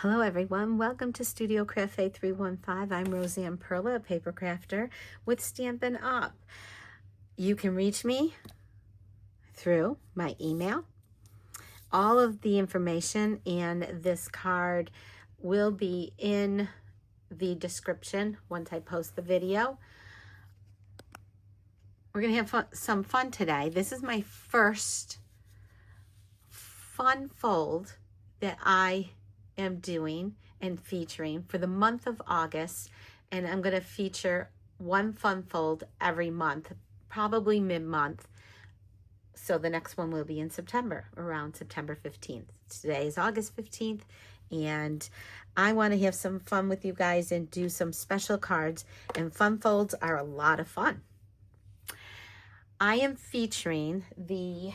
Hello everyone, welcome to Studio Cafe 315. I'm Roseanne Perla, a paper crafter with Stampin' Up. You can reach me through my email. All of the information and this card will be in the description once I post the video. We're going to have some fun today. This is my first fun fold that I am doing and featuring for the month of August, and I'm going to feature one fun fold every month, probably mid-month. So the next one will be in September, around September 15th. Today is August 15th, and I want to have some fun with you guys and do some special cards, and fun folds are a lot of fun. I am featuring the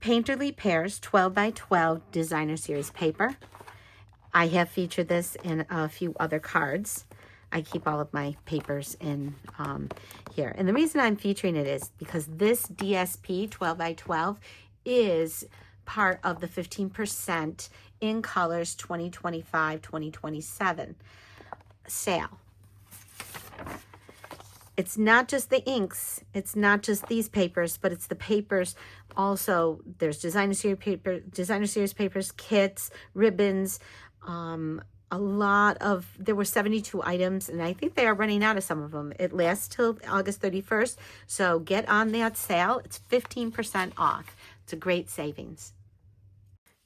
Painterly Pears 12 by 12 designer series paper. I have featured this in a few other cards. I keep all of my papers in here. And the reason I'm featuring it is because this DSP 12 by 12 is part of the 15% in colors 2025-2027 sale. It's not just the inks, it's not just these papers, but it's the papers also. There's designer series papers, kits, ribbons, a lot of, there were 72 items, and I think they are running out of some of them. It lasts till August 31st, so get on that sale. It's 15% off. It's a great savings.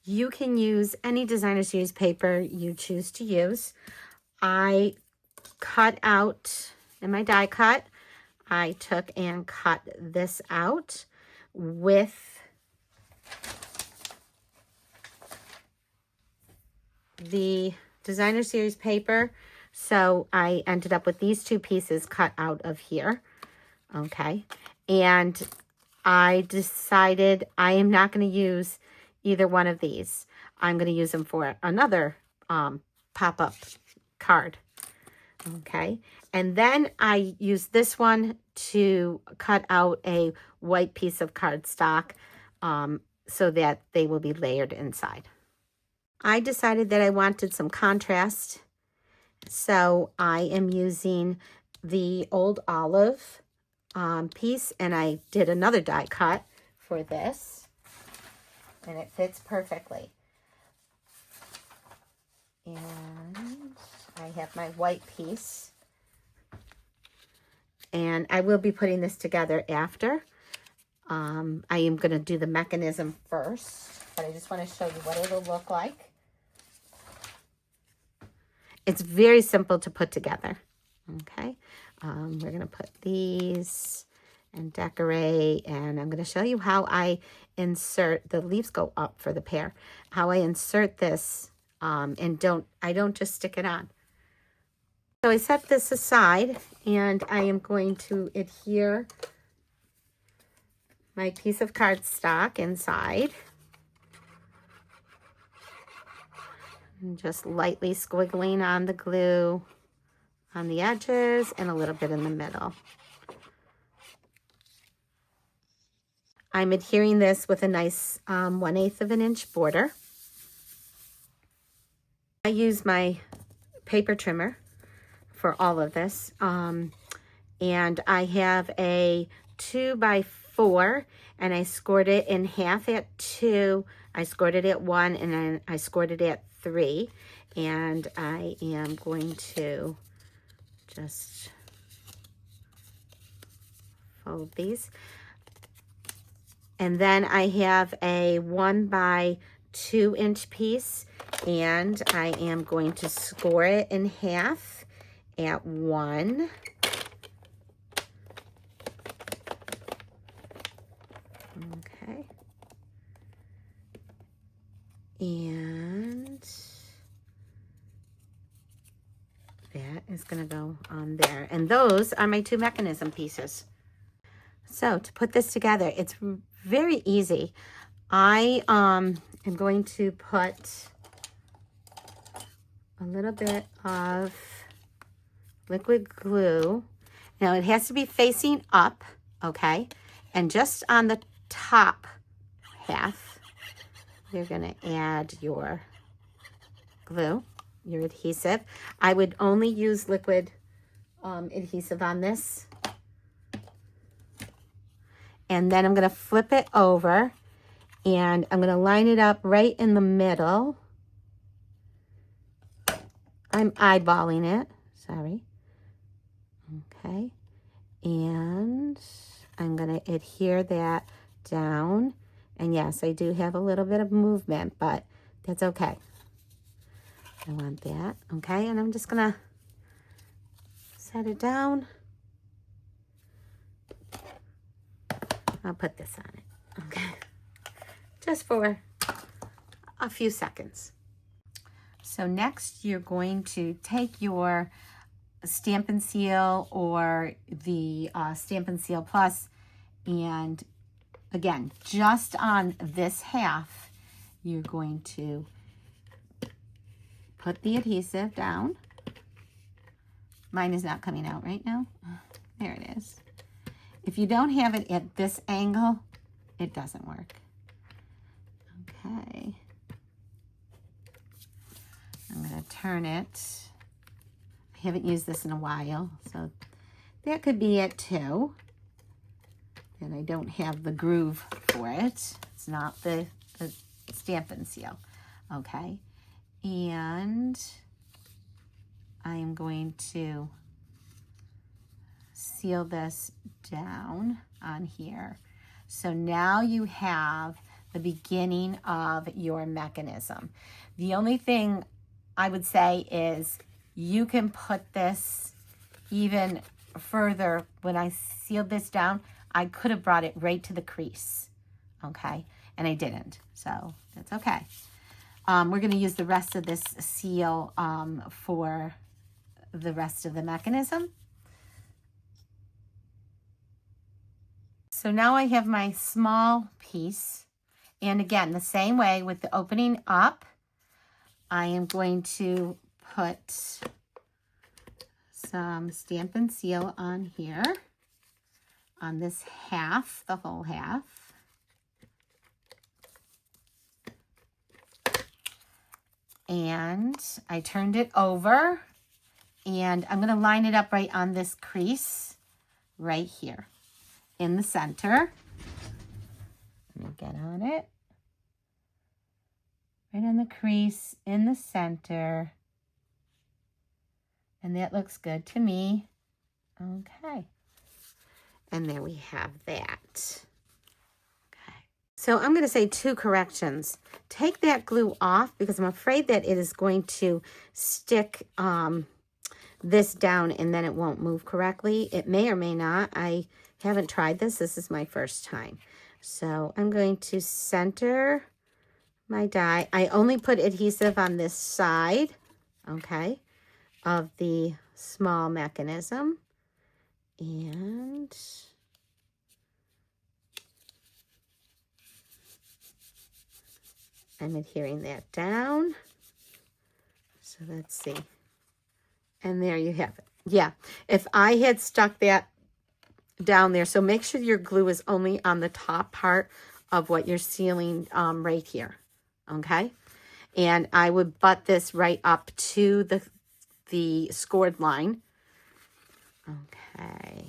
You can use any designer series paper you choose to use. I cut out, in my die cut, I took and cut this out with the designer series paper. So I ended up with these two pieces cut out of here. Okay. And I decided I am not going to use either one of these. I'm going to use them for another pop-up card. Okay, and then I use this one to cut out a white piece of cardstock so that they will be layered inside. I decided that I wanted some contrast, so I am using the old olive piece, and I did another die cut for this, and it fits perfectly. And I have my white piece, and I will be putting this together after. I am going to do the mechanism first, but I just want to show you what it'll look like. It's very simple to put together. Okay, we're going to put these and decorate, and I'm going to show you how I insert, the leaves go up for the pear, how I insert this, and I don't just stick it on. So I set this aside, and I am going to adhere my piece of cardstock inside. And just lightly squiggling on the glue on the edges and a little bit in the middle. I'm adhering this with a nice 1/8 of an inch border. I use my paper trimmer for all of this, and I have a 2 by 4, and I scored it in half at 2, I scored it at 1, and then I scored it at 3, and I am going to just fold these. And then I have a 1 by 2 inch piece, and I am going to score it in half at 1. Okay. And that is going to go on there. And those are my 2 mechanism pieces. So to put this together, it's very easy. I am going to put a little bit of liquid glue. Now it has to be facing up, okay? And just on the top half, you're going to add your glue, your adhesive. I would only use liquid adhesive on this. And then I'm going to flip it over and I'm going to line it up right in the middle. I'm eyeballing it, sorry. Okay, and I'm going to adhere that down. And yes, I do have a little bit of movement, but that's okay. I want that, okay? And I'm just going to set it down. I'll put this on it, okay? Just for a few seconds. So next, you're going to take your Stampin' Seal or the Stampin' Seal Plus, and again, just on this half, you're going to put the adhesive down. Mine is not coming out right now. There it is. If you don't have it at this angle, it doesn't work. Okay. I'm going to turn it. I haven't used this in a while, so that could be it too. And I don't have the groove for it. It's not the Stampin' Seal. Okay. And I am going to seal this down on here. So now you have the beginning of your mechanism. The only thing I would say is you can put this even further. When I sealed this down, I could have brought it right to the crease, okay? And I didn't, so that's okay. We're gonna use the rest of this seal for the rest of the mechanism. So now I have my small piece, and again, the same way with the opening up, I am going to put some Stampin' Seal on here, on this half, the whole half. And I turned it over, and I'm going to line it up right on this crease right here in the center. Let me get on it. Right on the crease in the center. And that looks good to me. Okay. And there we have that. Okay. So I'm going to say 2 corrections. Take that glue off because I'm afraid that it is going to stick this down and then it won't move correctly. It may or may not. I haven't tried this. This is my first time. So I'm going to center my die. I only put adhesive on this side, okay, of the small mechanism. And I'm adhering that down. So let's see. And there you have it. Yeah, if I had stuck that down there, so make sure your glue is only on the top part of what you're sealing right here, okay? And I would butt this right up to the scored line. Okay.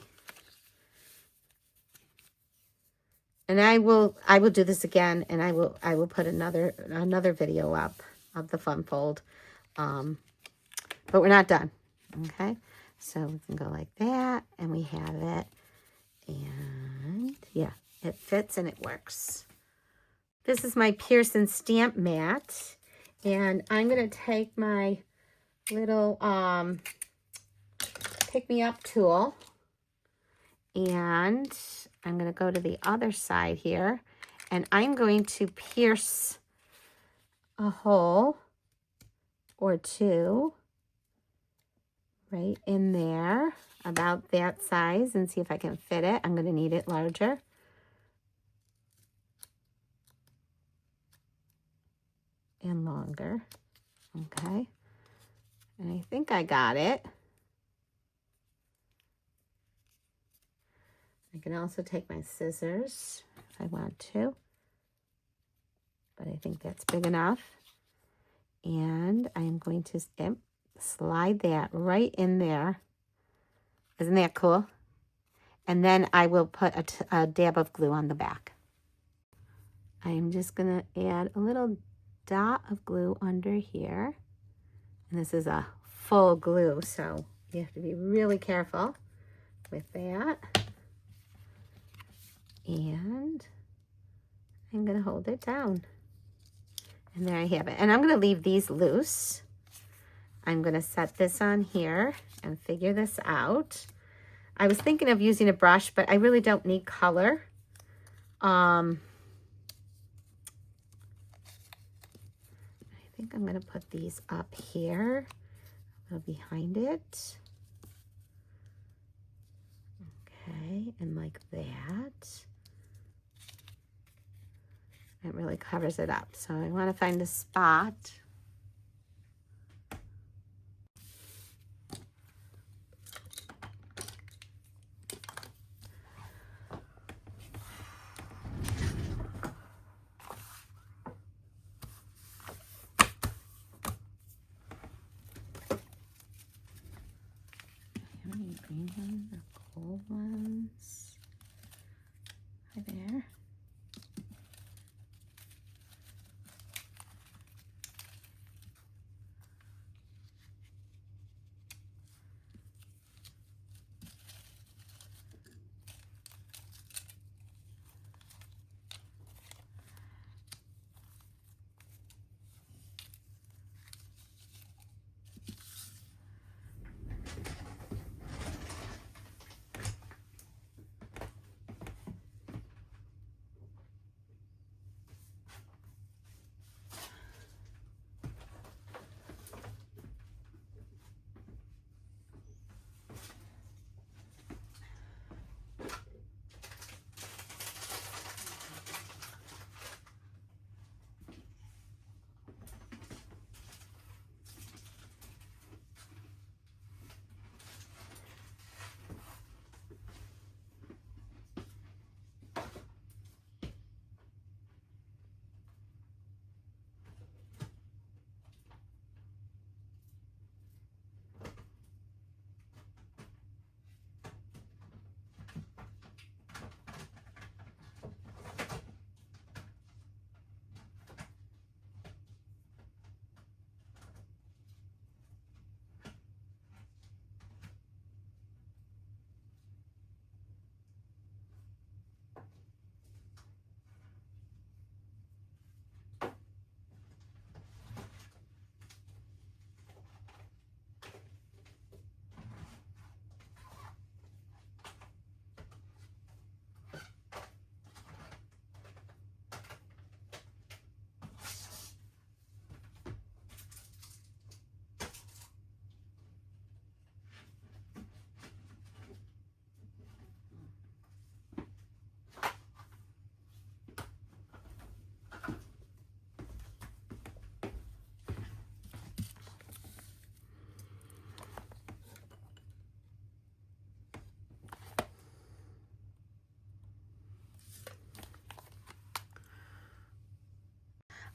And I will do this again, and I will put another video up of the fun fold. But we're not done. Okay. So we can go like that, and we have it. And yeah, it fits and it works. This is my Pears stamp mat, and I'm going to take my little pick-me-up tool, and I'm going to go to the other side here, and I'm going to pierce a hole or 2 right in there, about that size, and see if I can fit it. I'm going to need it larger. And longer. Okay. And I think I got it. I can also take my scissors if I want to, but I think that's big enough. And I'm going to slide that right in there. Isn't that cool? And then I will put a dab of glue on the back. I'm just going to add a little dot of glue under here. And this is a full glue, so you have to be really careful with that. And I'm going to hold it down. And there I have it. And I'm going to leave these loose. I'm going to set this on here and figure this out. I was thinking of using a brush, but I really don't need color. I think I'm going to put these up here, behind it. Okay, and like that. It really covers it up. So I want to find a spot. Any green ones or gold ones? Hi there.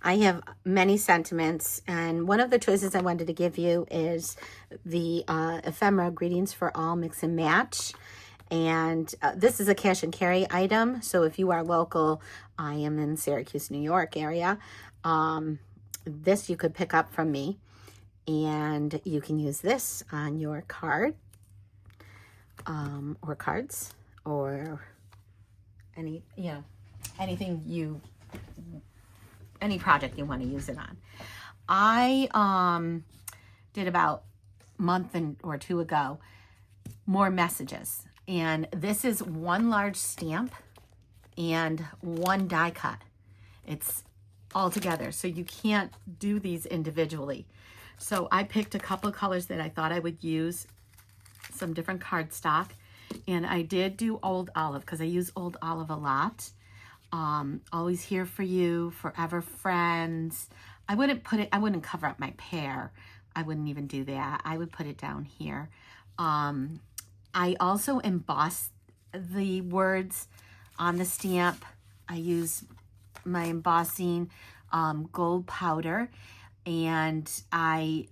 I have many sentiments, and one of the choices I wanted to give you is the ephemera Greetings for All Mix and Match. And this is a cash and carry item, so if you are local, I am in Syracuse, New York area, this you could pick up from me, and you can use this on your card, or cards, or any, anything any project you want to use it on. I did about a month or two ago more messages, and this is one large stamp and one die cut. It's all together, so you can't do these individually. So I picked a couple of colors that I thought I would use, some different cardstock, and I did do Old Olive because I use Old Olive a lot. Always Here for You, Forever Friends. I wouldn't cover up my pear. I wouldn't even do that. I would put it down here. I also embossed the words on the stamp. I use my embossing gold powder, and I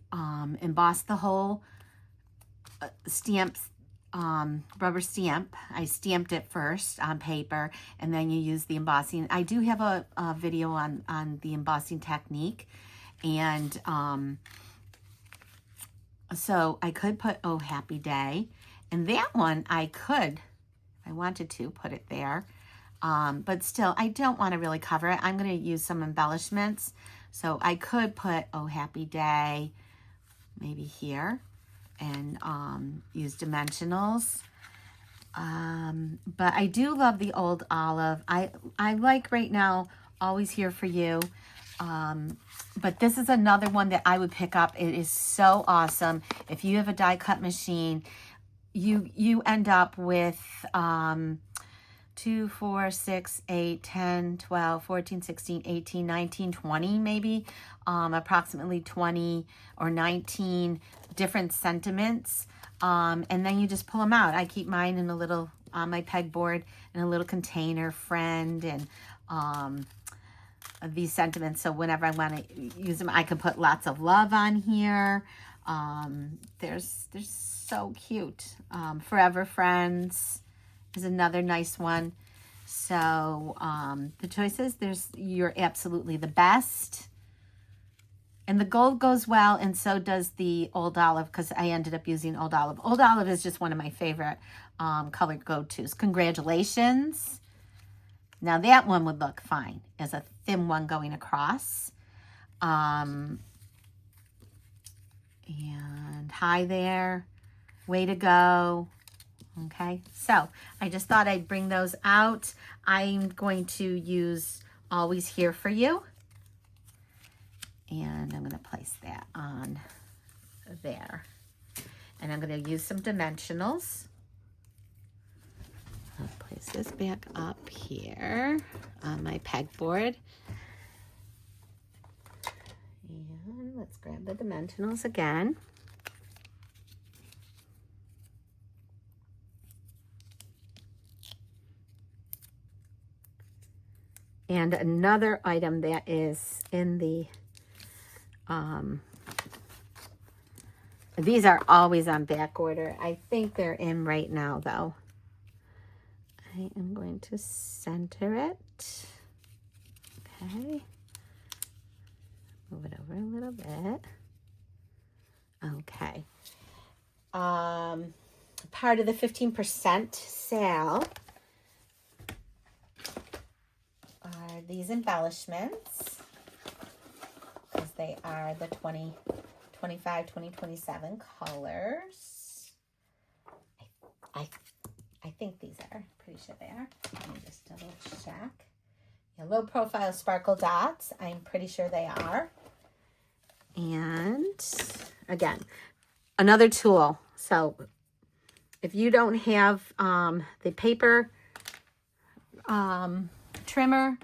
embossed the whole stamps, rubber stamp. I stamped it first on paper, and then you use the embossing. I do have a video on the embossing technique, and so I could put "Oh Happy Day," and that one I could, if I wanted to, put it there. But still, I don't want to really cover it. I'm going to use some embellishments. So I could put "Oh Happy Day" maybe here, and use dimensionals. But I do love the old olive. I like right now "Always Here for You." But this is another one that I would pick up. It is so awesome. If you have a die cut machine, you end up with 2, 4, 6, 8, 10, 12, 14, 16, 18, 19, 20 maybe, approximately 20 or 19 different sentiments. And then you just pull them out. I keep mine in a little, on my pegboard, in a little container, friend, and these sentiments. So whenever I want to use them, I can put lots of love on here. They're so cute. Forever Friends is another nice one. So the choices, you're absolutely the best. And the gold goes well, and so does the old olive, because I ended up using old olive. Old olive is just one of my favorite color go-tos. Congratulations. Now that one would look fine as a thin one going across. And hi there. Way to go. Okay, so I just thought I'd bring those out. I'm going to use "Always Here for You." And I'm going to place that on there. And I'm going to use some dimensionals. I'll place this back up here on my pegboard. And let's grab the dimensionals again. And another item that is in the, these are always on back order. I think they're in right now though. I am going to center it. Okay. Move it over a little bit. Okay. Part of the 15% sale are these embellishments, because they are the 2025, 2027 colors. I think these are. Pretty sure they are. Let me just double check. Yeah, low profile sparkle dots. I'm pretty sure they are. And again, another tool. So if you don't have the paper trimmer,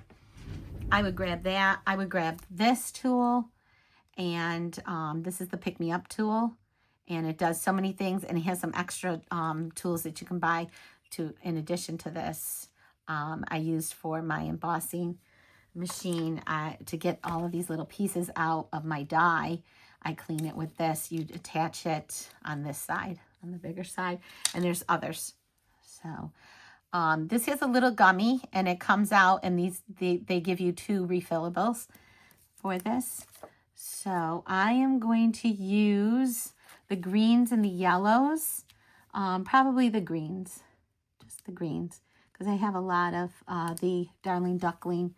I would grab that. I would grab this tool, and this is the Pick Me Up tool, and it does so many things, and it has some extra tools that you can buy in addition to this. I used for my embossing machine to get all of these little pieces out of my die. I clean it with this. You attach it on this side, on the bigger side, and there's others. So this is a little gummy, and it comes out, and they give you 2 refillables for this. So I am going to use the greens and the yellows, probably the greens, just the greens, because I have a lot of the Darling Duckling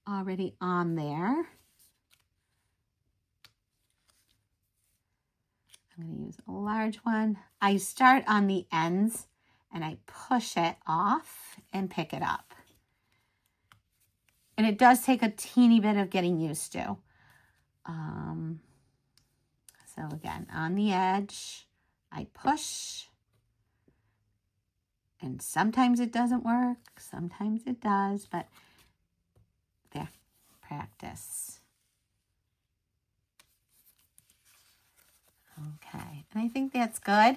already on there. I'm going to use a large one. I start on the ends, and I push it off and pick it up. And it does take a teeny bit of getting used to. So again, on the edge, I push. And sometimes it doesn't work, sometimes it does, but there, practice. Okay, and I think that's good.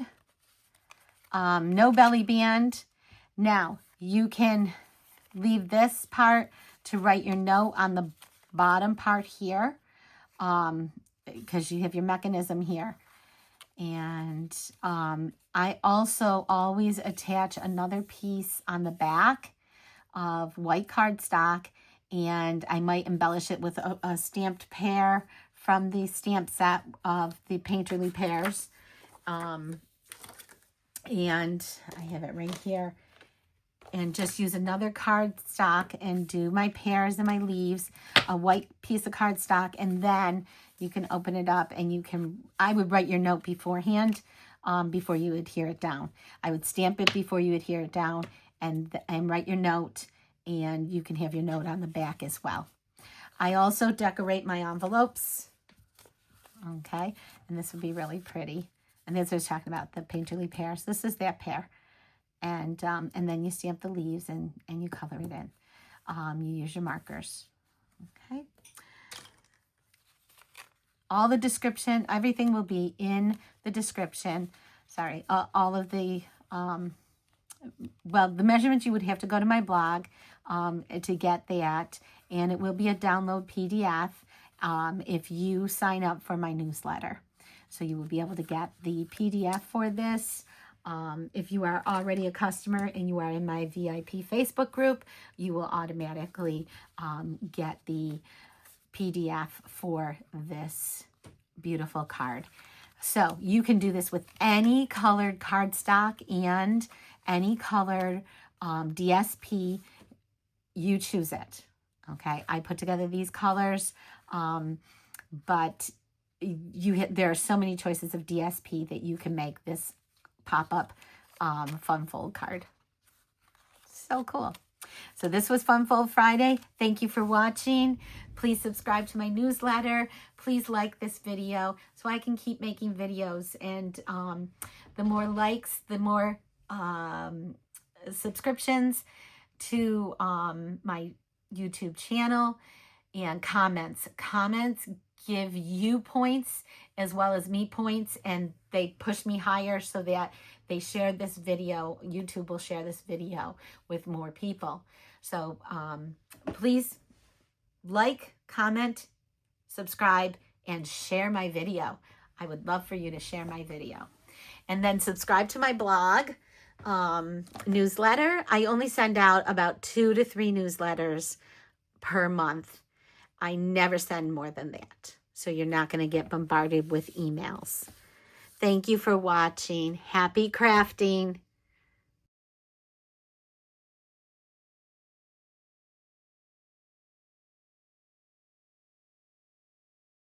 No belly band. Now, you can leave this part to write your note on the bottom part here, because you have your mechanism here. And I also always attach another piece on the back of white cardstock, and I might embellish it with a stamped pear from the stamp set of the Painterly Pears. And I have it right here. And just use another cardstock and do my pears and my leaves, a white piece of cardstock, and then you can open it up and you can, I would write your note beforehand, before you adhere it down. I would stamp it before you adhere it down and write your note, and you can have your note on the back as well. I also decorate my envelopes, okay, and this would be really pretty. And this was talking about the Painterly Pears. This is that pear. And then you stamp the leaves and you color it in. You use your markers. Okay. All the description, everything will be in the description. Sorry, all of the, well, the measurements, you would have to go to my blog to get that. And it will be a download PDF if you sign up for my newsletter. So you will be able to get the PDF for this. If you are already a customer and you are in my VIP Facebook group, you will automatically get the PDF for this beautiful card. So you can do this with any colored cardstock and any colored DSP. You choose it. Okay, I put together these colors, but there are so many choices of DSP that you can make this pop-up Fun Fold card. So cool. So this was Fun Fold Friday. Thank you for watching. Please subscribe to my newsletter. Please like this video so I can keep making videos. And the more likes, the more subscriptions to my YouTube channel, and comments. Comments give you points as well as me points, and they push me higher so that they share this video. YouTube will share this video with more people. So please like, comment, subscribe, and share my video. I would love for you to share my video. And then subscribe to my blog newsletter. I only send out about 2 to 3 newsletters per month. I never send more than that. So you're not going to get bombarded with emails. Thank you for watching. Happy crafting.